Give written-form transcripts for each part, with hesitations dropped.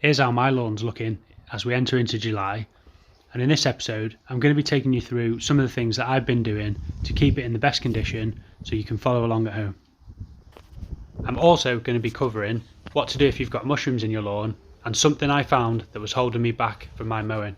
Here's how my lawn's looking as we enter into July, and in this episode I'm going to be taking you through some of the things that I've been doing to keep it in the best condition so you can follow along at home. I'm also going to be covering what to do if you've got mushrooms in your lawn and something I found that was holding me back from my mowing.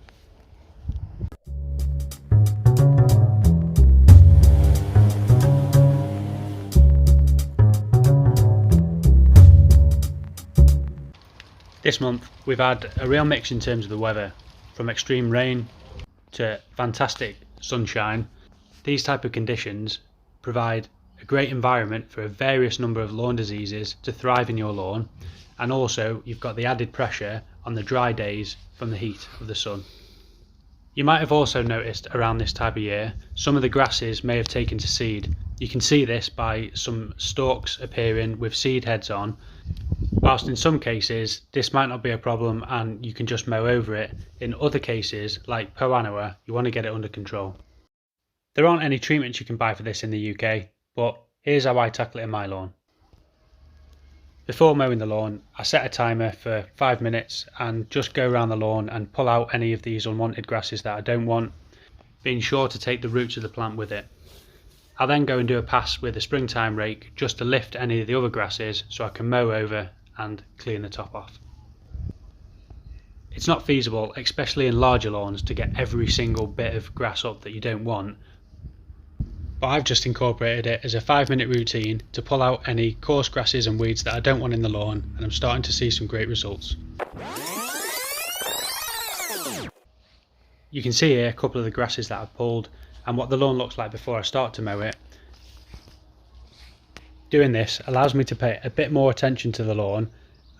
This month we've had a real mix in terms of the weather, from extreme rain to fantastic sunshine. These type of conditions provide a great environment for a various number of lawn diseases to thrive in your lawn, and also you've got the added pressure on the dry days from the heat of the sun. You might have also noticed around this time of year some of the grasses may have taken to seed. You can see this by some stalks appearing with seed heads on. Whilst in some cases this might not be a problem and you can just mow over it, in other cases like poa annua you want to get it under control. There aren't any treatments you can buy for this in the UK, but here's how I tackle it in my lawn. Before mowing the lawn, I set a timer for 5 minutes and just go around the lawn and pull out any of these unwanted grasses that I don't want, being sure to take the roots of the plant with it. I'll then go and do a pass with a springtime rake just to lift any of the other grasses so I can mow over and clean the top off. It's not feasible, especially in larger lawns, to get every single bit of grass up that you don't want, but I've just incorporated it as a 5-minute routine to pull out any coarse grasses and weeds that I don't want in the lawn, and I'm starting to see some great results. You can see here a couple of the grasses that I've pulled and what the lawn looks like before I start to mow it. Doing this allows me to pay a bit more attention to the lawn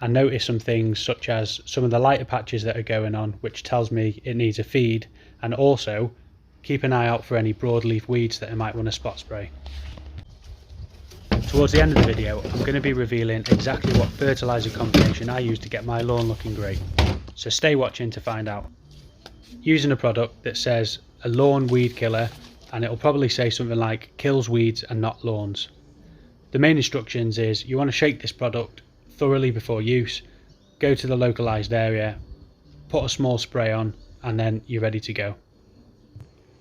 and notice some things such as some of the lighter patches that are going on, which tells me it needs a feed, and also keep an eye out for any broadleaf weeds that I might want to spot spray. Towards the end of the video I'm going to be revealing exactly what fertiliser combination I use to get my lawn looking great, so stay watching to find out. Using a product that says a lawn weed killer, and it'll probably say something like kills weeds and not lawns. The main instructions is you want to shake this product thoroughly before use, go to the localised area, put a small spray on, and then you're ready to go.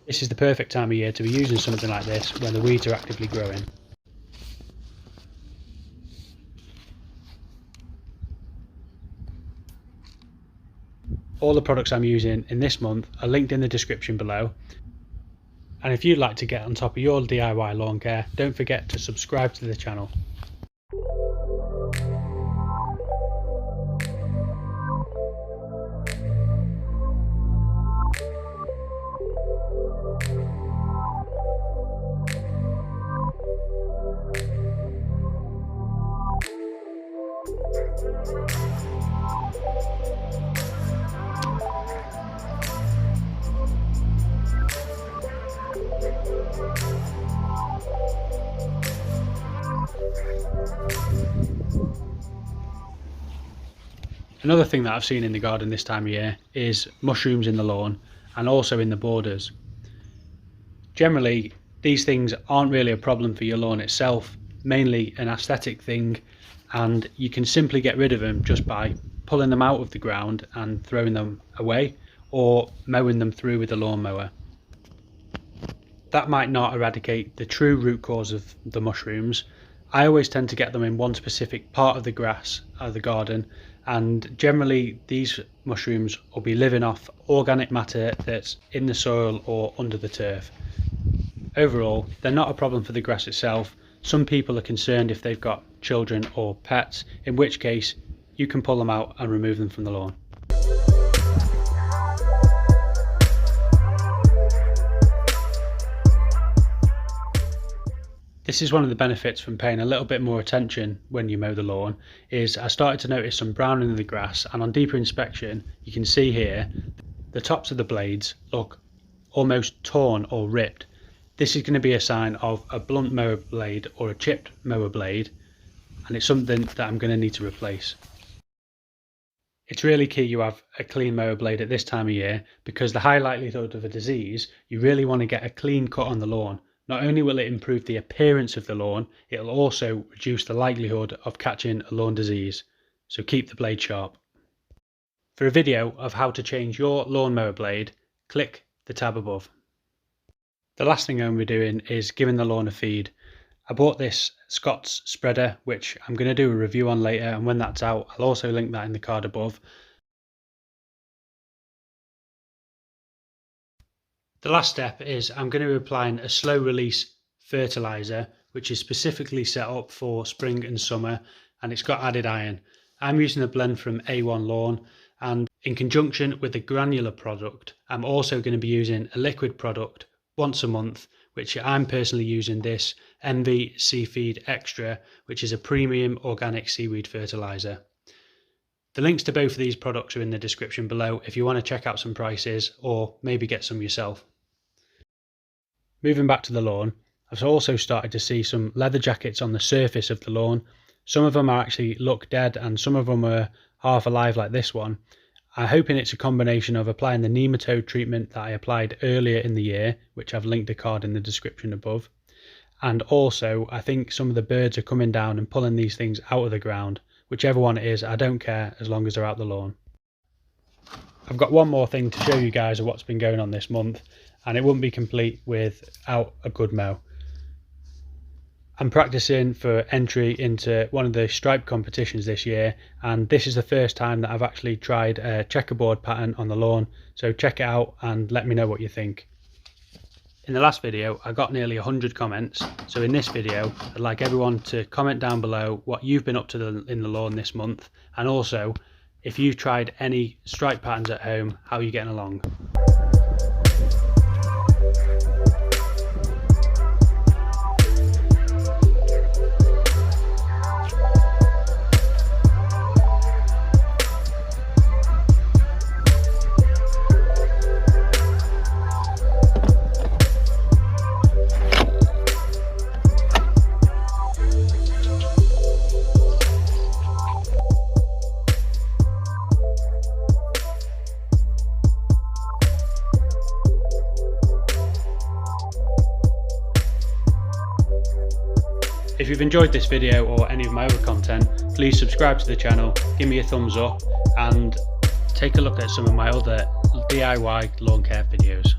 This is the perfect time of year to be using something like this when the weeds are actively growing. All the products I'm using in this month are linked in the description below, and if you'd like to get on top of your DIY lawn care, don't forget to subscribe to the channel. Another thing that I've seen in the garden this time of year is mushrooms in the lawn and also in the borders. Generally, these things aren't really a problem for your lawn itself, mainly an aesthetic thing, and you can simply get rid of them just by pulling them out of the ground and throwing them away, or mowing them through with a lawnmower. That might not eradicate the true root cause of the mushrooms. I always tend to get them in one specific part of the grass of the garden, and generally these mushrooms will be living off organic matter that's in the soil or under the turf. Overall, they're not a problem for the grass itself. Some people are concerned if they've got children or pets, in which case you can pull them out and remove them from the lawn. This is one of the benefits from paying a little bit more attention when you mow the lawn, is I started to notice some browning in the grass, and on deeper inspection you can see here the tops of the blades look almost torn or ripped. This is going to be a sign of a blunt mower blade or a chipped mower blade, and it's something that I'm going to need to replace. It's really key you have a clean mower blade at this time of year, because the high likelihood of a disease, you really want to get a clean cut on the lawn. Not only will it improve the appearance of the lawn, it will also reduce the likelihood of catching a lawn disease, so keep the blade sharp. For a video of how to change your lawnmower blade, click the tab above. The last thing I'm going to be doing is giving the lawn a feed. I bought this Scott's spreader, which I'm going to do a review on later, and when that's out I'll also link that in the card above. The last step is I'm going to be applying a slow release fertilizer, which is specifically set up for spring and summer, and it's got added iron. I'm using a blend from A1 Lawn, and in conjunction with the granular product, I'm also going to be using a liquid product once a month, which I'm personally using this MV Seafeed Extra, which is a premium organic seaweed fertilizer. The links to both of these products are in the description below if you want to check out some prices or maybe get some yourself. Moving back to the lawn, I've also started to see some leather jackets on the surface of the lawn. Some of them actually look dead and some of them are half alive like this one. I'm hoping it's a combination of applying the nematode treatment that I applied earlier in the year, which I've linked a card in the description above. And also I think some of the birds are coming down and pulling these things out of the ground. Whichever one it is, I don't care as long as they're out the lawn. I've got one more thing to show you guys of what's been going on this month, and it wouldn't be complete without a good mow. I'm practicing for entry into one of the stripe competitions this year, and this is the first time that I've actually tried a checkerboard pattern on the lawn, so check it out and let me know what you think. In the last video I got nearly 100 comments, so in this video I'd like everyone to comment down below what you've been up to in the lawn this month, and also if you've tried any stripe patterns at home, how are you getting along? If you've enjoyed this video or any of my other content, please subscribe to the channel, give me a thumbs up, and take a look at some of my other DIY lawn care videos.